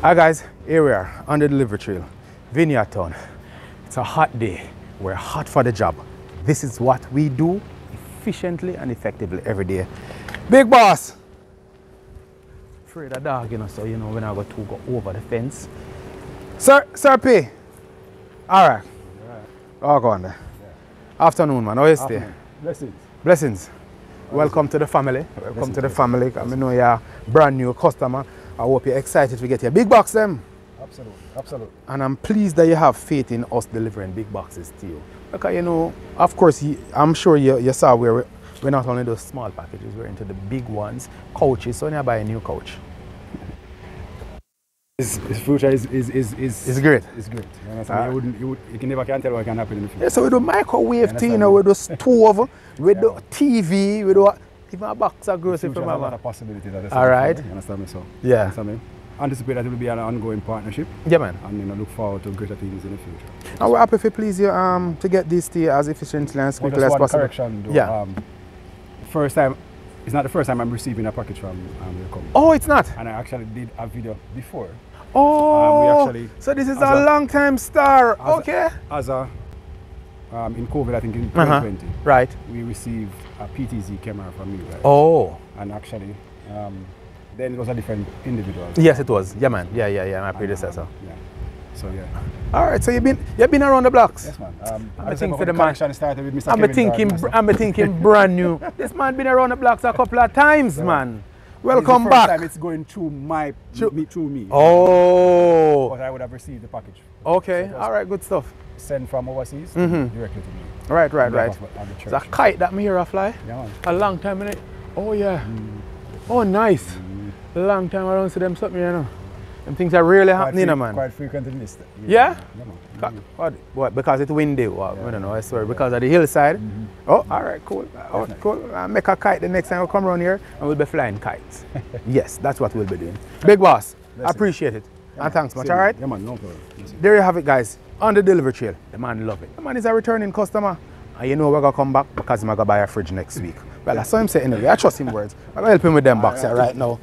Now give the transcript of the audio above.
Hi guys, here we are on the delivery trail, Vineyard Town. It's a hot day. We're hot for the job. This is what we do efficiently and effectively every day. Big boss! Afraid of dog, you know, so you know when I go to go over the fence. Sir P. Alright. Oh, go on there. Yeah. Afternoon, man. How you stay? Blessings. Blessings. Welcome to the family. Welcome to the family. I know you're a brand new customer. I hope you're excited to get your big box them. Absolutely, absolutely. And I'm pleased that you have faith in us delivering big boxes to you. Because you know, of course, I'm sure you saw we're not only those small packages, we're into the big ones, couches. So when you buy a new couch. His future is great. It's great. You understand? You can never tell what can happen in the future. Yeah, so we do microwave thing, you know, we do stove, we do TV, we do even a box of groceries from a lot of possibilities. All right. You understand me? So yeah. Understand me? Anticipate that it will be an ongoing partnership. Yeah, man. And you know, look forward to greater things in the future. And we're happy to please you to get this to you as efficiently and as quickly as possible. Correction, though. Yeah. First time, it's not the first time I'm receiving a package from your company. Oh, it's not? And I actually did a video before. Oh, so this is a long time star. Okay. In COVID, I think in 2020, right, we received a PTZ camera from you guys. Oh. And actually, then it was a different individual. Yes, it was. Yeah, man. Yeah, my predecessor. Yeah. So yeah. All right. So you've been around the blocks. Yes, man. I'm thinking for the connection started with Mr. I'm thinking brand new. This man been around the blocks a couple of times, man. Welcome back. Time it's going through me. Oh. But I would have received the package. Okay. So all right. Good stuff. Sent from overseas directly to me. Right. It's a kite that me here fly. Yeah, man. A long time in it. Oh yeah. Oh nice. A long time I don't see them something, you know. Them things are really happening, man. Quite frequent in this. Yeah? What? Because it's windy? What? I don't know. I swear. Because of the hillside. Oh, all right, cool. Oh, cool. I'll make a kite the next time we come around here, and we'll be flying kites. Yes, that's what we'll be doing. Big boss, I appreciate it. Yeah, and thanks much. All right. Yeah, man. No problem. There you have it, guys. On the delivery trail, the man love it. The man is a returning customer, and you know we're gonna come back because I'm gonna buy a fridge next week. Well, I saw him say anyway. I trust him words. I'm gonna help him with them boxes right now.